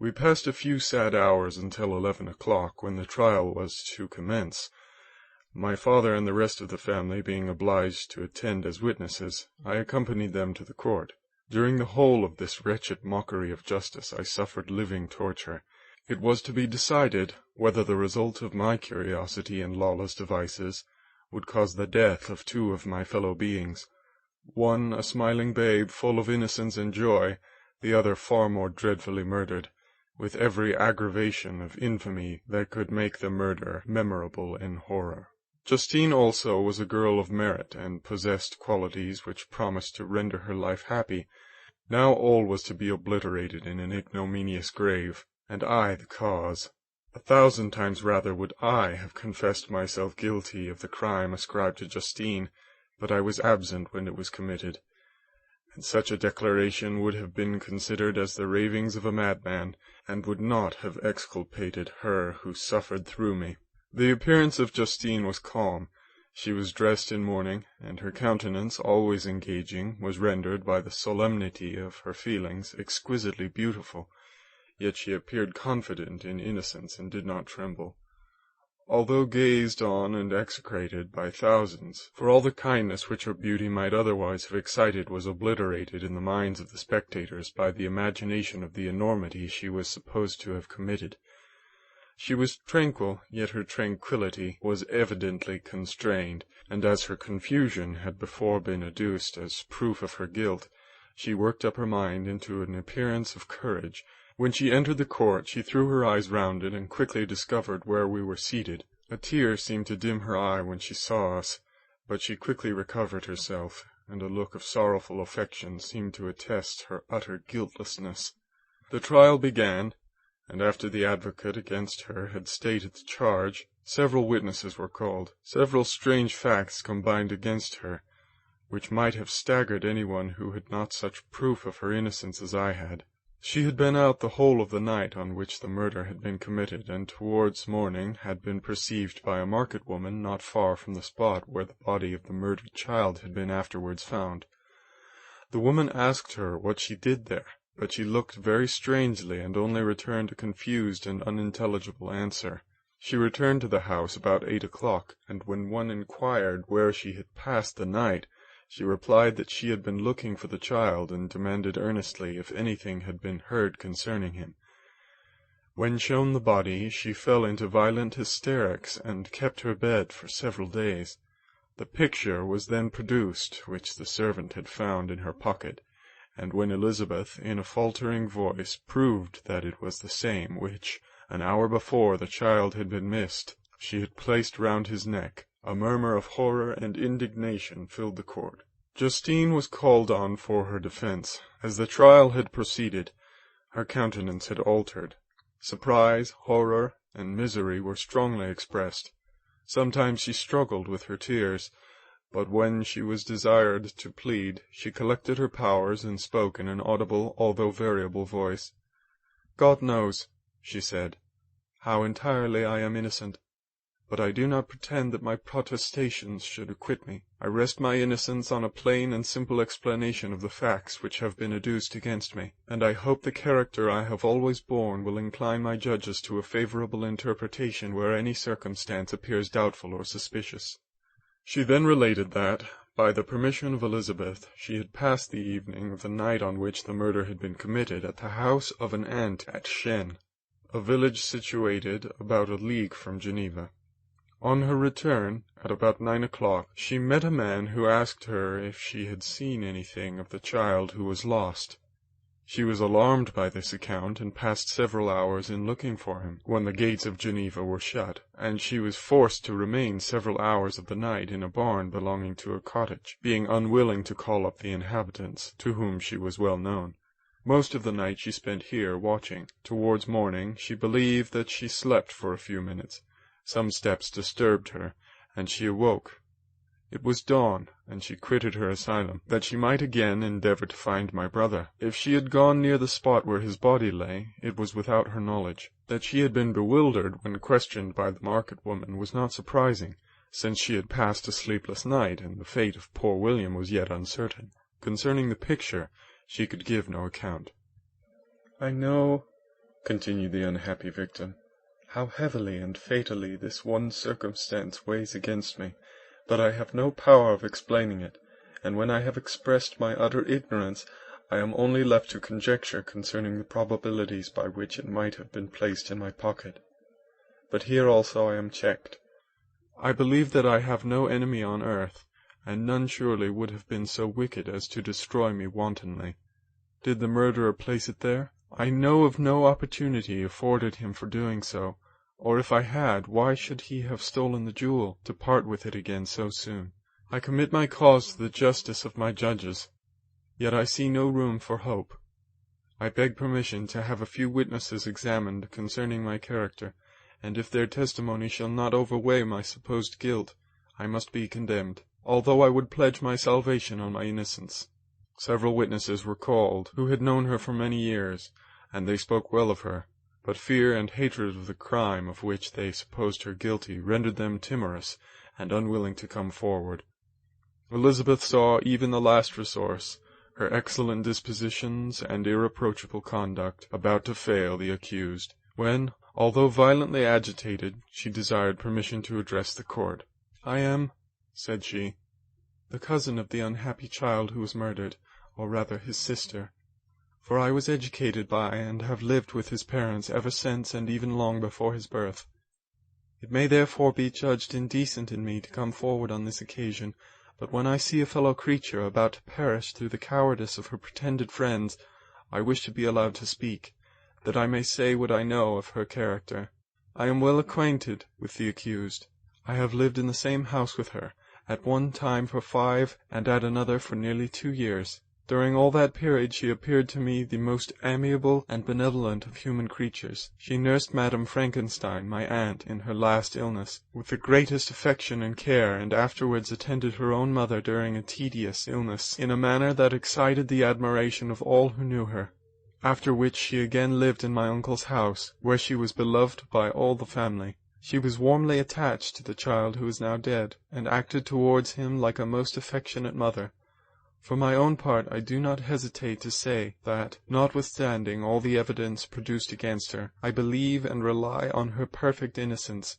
We passed a few sad hours until 11 o'clock, when the trial was to commence. My father and the rest of the family being obliged to attend as witnesses, I accompanied them to the court. During the whole of this wretched mockery of justice I suffered living torture. It was to be decided whether the result of my curiosity and lawless devices would cause the death of two of my fellow beings, one a smiling babe full of innocence and joy, the other far more dreadfully murdered, with every aggravation of infamy that could make the murder memorable in horror. Justine also was a girl of merit, and possessed qualities which promised to render her life happy. Now all was to be obliterated in an ignominious grave, and I the cause. 1,000 times rather would I have confessed myself guilty of the crime ascribed to Justine, but I was absent when it was committed, and such a declaration would have been considered as the ravings of a madman, and would not have exculpated her who suffered through me. The appearance of Justine was calm. She was dressed in mourning, and her countenance, always engaging, was rendered by the solemnity of her feelings exquisitely beautiful. Yet she appeared confident in innocence, and did not tremble. Although gazed on and execrated by thousands, for all the kindness which her beauty might otherwise have excited was obliterated in the minds of the spectators by the imagination of the enormity she was supposed to have committed. She was tranquil, yet her tranquillity was evidently constrained, and as her confusion had before been adduced as proof of her guilt, she worked up her mind into an appearance of courage. When she entered the court, she threw her eyes round it, and quickly discovered where we were seated. A tear seemed to dim her eye when she saw us, but she quickly recovered herself, and a look of sorrowful affection seemed to attest her utter guiltlessness. The trial began, and after the advocate against her had stated the charge, several witnesses were called. Several strange facts combined against her, which might have staggered anyone who had not such proof of her innocence as I had. She had been out the whole of the night on which the murder had been committed, and towards morning had been perceived by a market woman not far from the spot where the body of the murdered child had been afterwards found. The woman asked her what she did there, but she looked very strangely, and only returned a confused and unintelligible answer. She returned to the house about 8 o'clock, and when one inquired where she had passed the night, she replied that she had been looking for the child, and demanded earnestly if anything had been heard concerning him. When shown the body, she fell into violent hysterics, and kept her bed for several days. The picture was then produced, which the servant had found in her pocket, and when Elizabeth, in a faltering voice, proved that it was the same which, an hour before, the child had been missed, she had placed round his neck, a murmur of horror and indignation filled the court. Justine was called on for her defence. As the trial had proceeded, her countenance had altered. Surprise, horror, and misery were strongly expressed. Sometimes she struggled with her tears, but when she was desired to plead, she collected her powers and spoke in an audible, although variable voice. "God knows," she said, "how entirely I am innocent, but I do not pretend that my protestations should acquit me. I rest my innocence on a plain and simple explanation of the facts which have been adduced against me, and I hope the character I have always borne will incline my judges to a favourable interpretation where any circumstance appears doubtful or suspicious." She then related that, by the permission of Elizabeth, she had passed the evening of the night on which the murder had been committed at the house of an aunt at Chêne, a village situated about a league from Geneva. On her return, at about 9 o'clock, she met a man who asked her if she had seen anything of the child who was lost. She was alarmed by this account, and passed several hours in looking for him, when the gates of Geneva were shut, and she was forced to remain several hours of the night in a barn belonging to a cottage, being unwilling to call up the inhabitants, to whom she was well known. Most of the night she spent here watching. Towards morning she believed that she slept for a few minutes. Some steps disturbed her, and she awoke. It was dawn, and she quitted her asylum, that she might again endeavour to find my brother. If she had gone near the spot where his body lay, it was without her knowledge. That she had been bewildered when questioned by the market woman was not surprising, since she had passed a sleepless night, and the fate of poor William was yet uncertain. Concerning the picture, she could give no account. "I know," continued the unhappy victim. "How heavily and fatally this one circumstance weighs against me, but I have no power of explaining it, and when I have expressed my utter ignorance, I am only left to conjecture concerning the probabilities by which it might have been placed in my pocket. But here also I am checked. I believe that I have no enemy on earth, and none surely would have been so wicked as to destroy me wantonly. Did the murderer place it there? I know of no opportunity afforded him for doing so, or if I had, why should he have stolen the jewel, to part with it again so soon? I commit my cause to the justice of my judges, yet I see no room for hope. I beg permission to have a few witnesses examined concerning my character, and if their testimony shall not overweigh my supposed guilt, I must be condemned, although I would pledge my salvation on my innocence." Several witnesses were called, who had known her for many years, and they spoke well of her, but fear and hatred of the crime of which they supposed her guilty rendered them timorous and unwilling to come forward. Elizabeth saw even the last resource, her excellent dispositions and irreproachable conduct, about to fail the accused, when, although violently agitated, she desired permission to address the court. "I am," said she, "the cousin of the unhappy child who was murdered, or rather his sister, for I was educated by and have lived with his parents ever since and even long before his birth. It may therefore be judged indecent in me to come forward on this occasion, but when I see a fellow creature about to perish through the cowardice of her pretended friends, I wish to be allowed to speak, that I may say what I know of her character. I am well acquainted with the accused. I have lived in the same house with her, at one time for 5 and at another for nearly 2 years. During all that period she appeared to me the most amiable and benevolent of human creatures. She nursed Madame Frankenstein, my aunt, in her last illness, with the greatest affection and care, and afterwards attended her own mother during a tedious illness, in a manner that excited the admiration of all who knew her. After which she again lived in my uncle's house, where she was beloved by all the family. She was warmly attached to the child who is now dead, and acted towards him like a most affectionate mother. For my own part, I do not hesitate to say that, notwithstanding all the evidence produced against her, I believe and rely on her perfect innocence.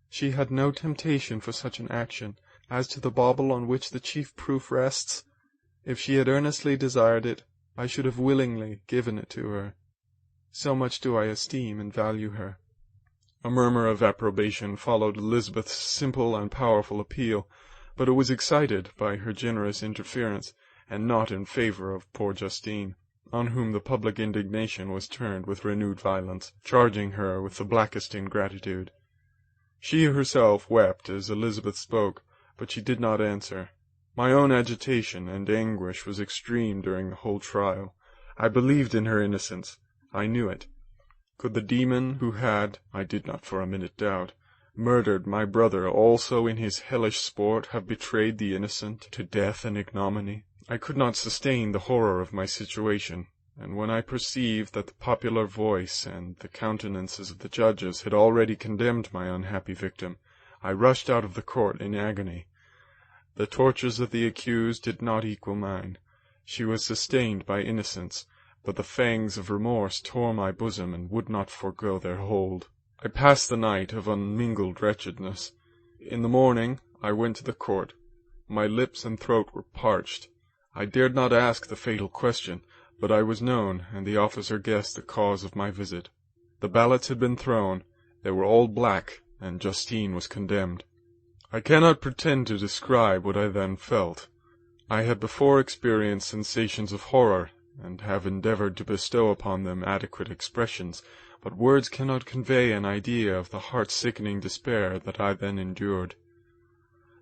She had no temptation for such an action. As to the bauble on which the chief proof rests, if she had earnestly desired it, I should have willingly given it to her. So much do I esteem and value her." A murmur of approbation followed Elizabeth's simple and powerful appeal, but it was excited by her generous interference, and not in favour of poor Justine, on whom the public indignation was turned with renewed violence, charging her with the blackest ingratitude. She herself wept as Elizabeth spoke, but she did not answer. My own agitation and anguish was extreme during the whole trial. I believed in her innocence. I knew it. Could the demon who had, I did not for a minute doubt, murdered my brother also in his hellish sport have betrayed the innocent to death and ignominy? I could not sustain the horror of my situation, and when I perceived that the popular voice and the countenances of the judges had already condemned my unhappy victim, I rushed out of the court in agony. The tortures of the accused did not equal mine. She was sustained by innocence, but the fangs of remorse tore my bosom and would not forego their hold. I passed the night of unmingled wretchedness. In the morning I went to the court. My lips and throat were parched. I dared not ask the fatal question, but I was known, and the officer guessed the cause of my visit. The ballots had been thrown, they were all black, and Justine was condemned. I cannot pretend to describe what I then felt. I had before experienced sensations of horror, and have endeavoured to bestow upon them adequate expressions, but words cannot convey an idea of the heart-sickening despair that I then endured.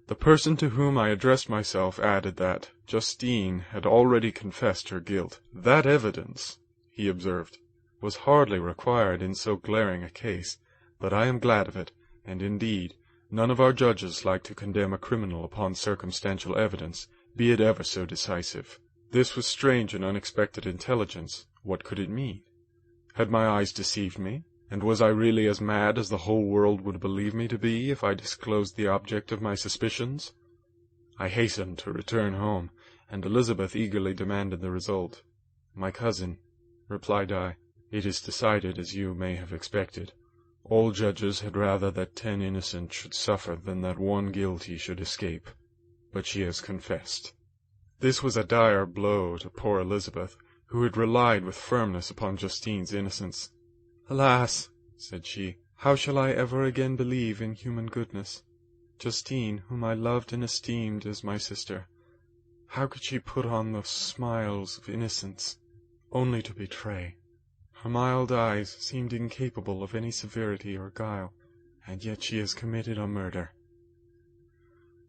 The person to whom I addressed myself added that Justine had already confessed her guilt. "That evidence," he observed, "was hardly required in so glaring a case, but I am glad of it, and indeed none of our judges like to condemn a criminal upon circumstantial evidence, be it ever so decisive." This was strange and unexpected intelligence. What could it mean? Had my eyes deceived me, and was I really as mad as the whole world would believe me to be if I disclosed the object of my suspicions? I hastened to return home, and Elizabeth eagerly demanded the result. "My cousin," replied I, It is decided as you may have expected. All judges had rather that 10 innocent should suffer than that 1 guilty should escape. But she has confessed." This was a dire blow to poor Elizabeth, who had relied with firmness upon Justine's innocence. "Alas," said she, "how shall I ever again believe in human goodness? Justine, whom I loved and esteemed as my sister, how could she put on those smiles of innocence, only to betray? Her mild eyes seemed incapable of any severity or guile, and yet she has committed a murder."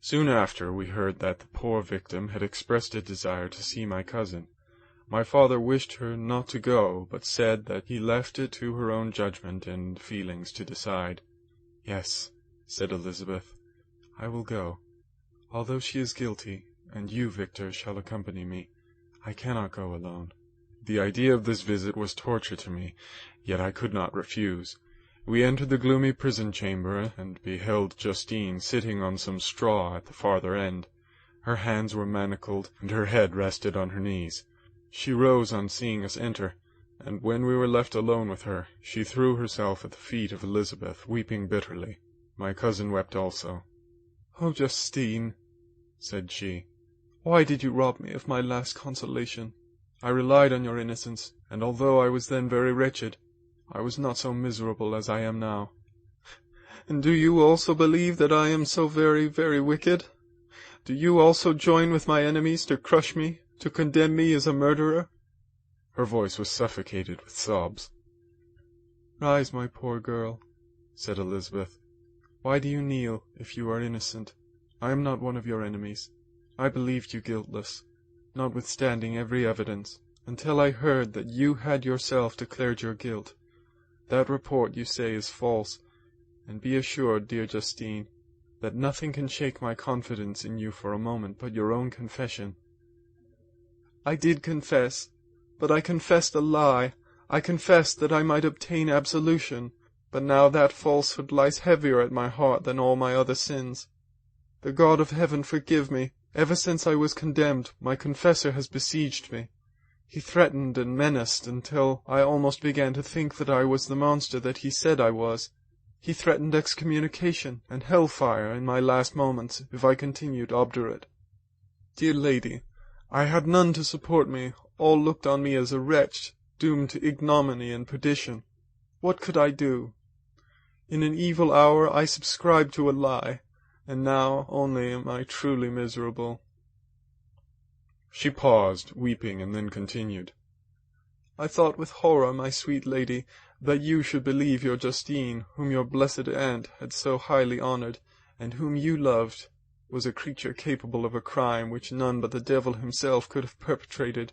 Soon after we heard that the poor victim had expressed a desire to see my cousin. My father wished her not to go, but said that he left it to her own judgment and feelings to decide. "Yes," said Elizabeth, "I will go. Although she is guilty, and you, Victor, shall accompany me, I cannot go alone." The idea of this visit was torture to me, yet I could not refuse. We entered the gloomy prison chamber, and beheld Justine sitting on some straw at the farther end. Her hands were manacled, and her head rested on her knees. She rose on seeing us enter, and when we were left alone with her, she threw herself at the feet of Elizabeth, weeping bitterly. My cousin wept also. "Oh, Justine," said she, "why did you rob me of my last consolation? I relied on your innocence, and although I was then very wretched, I was not so miserable as I am now." "And do you also believe that I am so very, very wicked? Do you also join with my enemies to crush me, to condemn me as a murderer?" Her voice was suffocated with sobs. "Rise, my poor girl," said Elizabeth. "Why do you kneel, if you are innocent? I am not one of your enemies. I believed you guiltless, notwithstanding every evidence, until I heard that you had yourself declared your guilt. That report, you say, is false, and be assured, dear Justine, that nothing can shake my confidence in you for a moment but your own confession." "I did confess, but I confessed a lie. I confessed that I might obtain absolution, but now that falsehood lies heavier at my heart than all my other sins. The God of heaven forgive me. Ever since I was condemned, my confessor has besieged me. He threatened and menaced until I almost began to think that I was the monster that he said I was. He threatened excommunication and hellfire in my last moments if I continued obdurate. Dear lady, I had none to support me. All looked on me as a wretch, doomed to ignominy and perdition. What could I do? In an evil hour I subscribed to a lie, and now only am I truly miserable." She paused, weeping, and then continued. "I thought with horror, my sweet lady, that you should believe your Justine, whom your blessed aunt had so highly honoured, and whom you loved, was a creature capable of a crime which none but the devil himself could have perpetrated.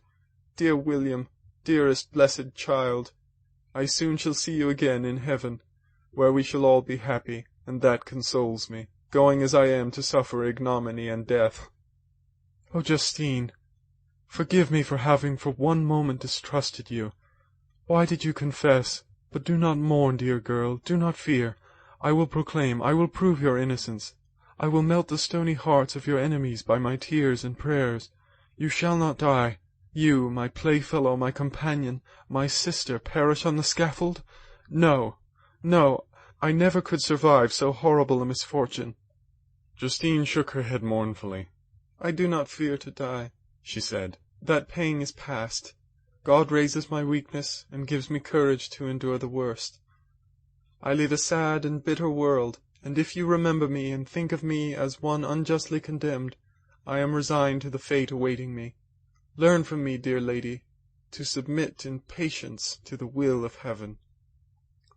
Dear William, dearest blessed child, I soon shall see you again in heaven, where we shall all be happy, and that consoles me, going as I am to suffer ignominy and death. Oh, Justine, forgive me for having for one moment distrusted you. Why did you confess? But do not mourn, dear girl, do not fear. I will proclaim, I will prove your innocence. I will melt the stony hearts of your enemies by my tears and prayers. You shall not die. You, my playfellow, my companion, my sister, perish on the scaffold? No, no, I never could survive so horrible a misfortune." Justine shook her head mournfully. "I do not fear to die," she said. "That pain is past. God raises my weakness and gives me courage to endure the worst. I lead a sad and bitter world, and if you remember me and think of me as one unjustly condemned, I am resigned to the fate awaiting me. Learn from me, dear lady, to submit in patience to the will of heaven."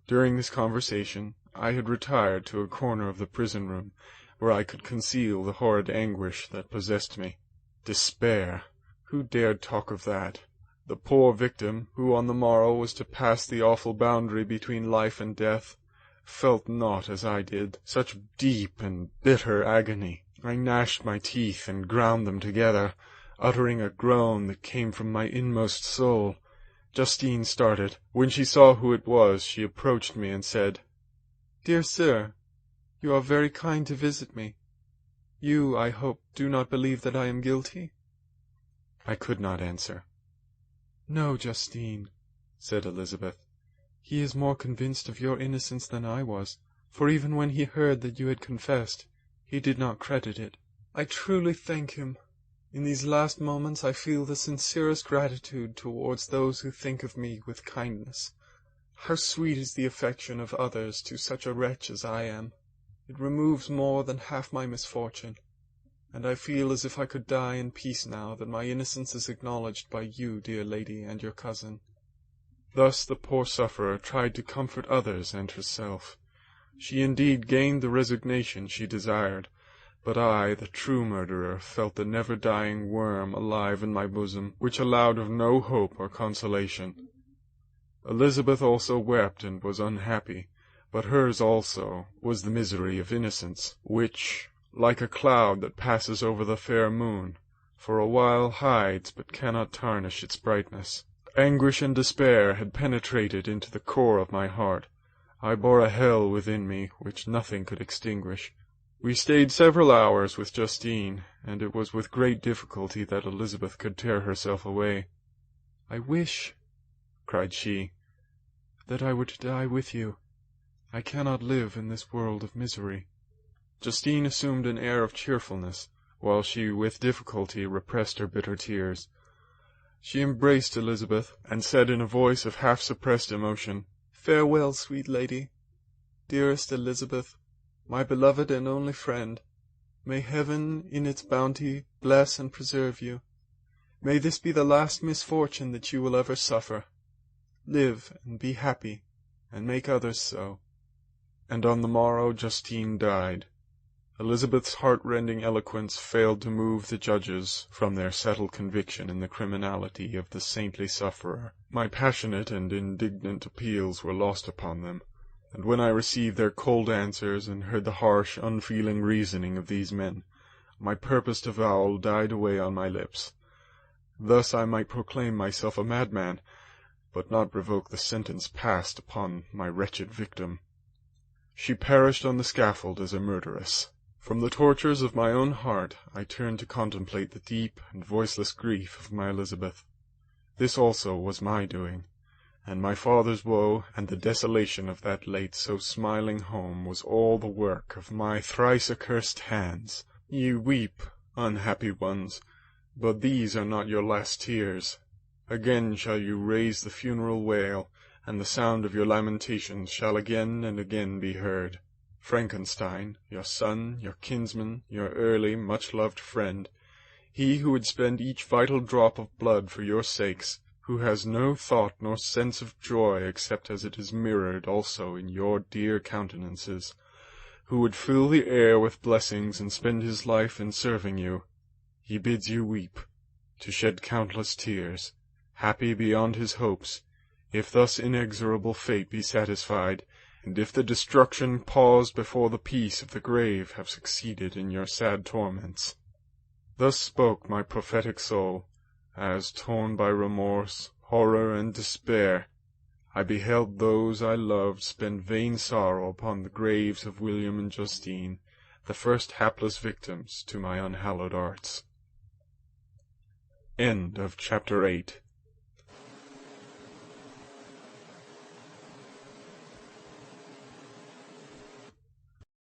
During this conversation I had retired to a corner of the prison room, where I could conceal the horrid anguish that possessed me. Despair! Who dared talk of that? The poor victim, who on the morrow was to pass the awful boundary between life and death, felt not, as I did, such deep and bitter agony. I gnashed my teeth and ground them together, uttering a groan that came from my inmost soul. Justine started. When she saw who it was, she approached me and said, "Dear sir, you are very kind to visit me. You, I hope, do not believe that I am guilty?" I could not answer. "No, Justine," said Elizabeth. He is more convinced of your innocence than I was, for even when he heard that you had confessed, he did not credit it. I truly thank him. In these last moments I feel the sincerest gratitude towards those who think of me with kindness. How sweet is the affection of others to such a wretch as I am! It removes more than half my misfortune, and I feel as if I could die in peace now that my innocence is acknowledged by you, dear lady, and your cousin." Thus the poor sufferer tried to comfort others and herself. She indeed gained the resignation she desired, but I, the true murderer, felt the never-dying worm alive in my bosom, which allowed of no hope or consolation. Elizabeth also wept and was unhappy, but hers also was the misery of innocence, which, like a cloud that passes over the fair moon, for a while hides but cannot tarnish its brightness. Anguish and despair had penetrated into the core of my heart. I bore a hell within me which nothing could extinguish. We stayed several hours with Justine, and it was with great difficulty that Elizabeth could tear herself away. "I wish," cried she, "that I were to die with you. I cannot live in this world of misery." Justine assumed an air of cheerfulness, while she with difficulty repressed her bitter tears. She embraced Elizabeth, and said in a voice of half-suppressed emotion, "Farewell, sweet lady. Dearest Elizabeth, my beloved and only friend, may Heaven in its bounty bless and preserve you. May this be the last misfortune that you will ever suffer. Live and be happy, and make others so." And on the morrow Justine died. Elizabeth's heart-rending eloquence failed to move the judges from their settled conviction in the criminality of the saintly sufferer. My passionate and indignant appeals were lost upon them, and when I received their cold answers and heard the harsh, unfeeling reasoning of these men, my purposed avowal died away on my lips. Thus I might proclaim myself a madman, but not revoke the sentence passed upon my wretched victim. She perished on the scaffold as a murderess. From the tortures of my own heart I turned to contemplate the deep and voiceless grief of my Elizabeth. This also was my doing, and my father's woe and the desolation of that late so smiling home was all the work of my thrice-accursed hands. You weep, unhappy ones, but these are not your last tears. Again shall you raise the funeral wail, and the sound of your lamentations shall again and again be heard. Frankenstein, your son, your kinsman, your early, much-loved friend, he who would spend each vital drop of blood for your sakes, who has no thought nor sense of joy except as it is mirrored also in your dear countenances, who would fill the air with blessings and spend his life in serving you, he bids you weep, to shed countless tears, happy beyond his hopes, if thus inexorable fate be satisfied, and if the destruction paused before the peace of the grave have succeeded in your sad torments. Thus spoke my prophetic soul, as, torn by remorse, horror, and despair, I beheld those I loved spend vain sorrow upon the graves of William and Justine, the first hapless victims to my unhallowed arts. End of Chapter 8.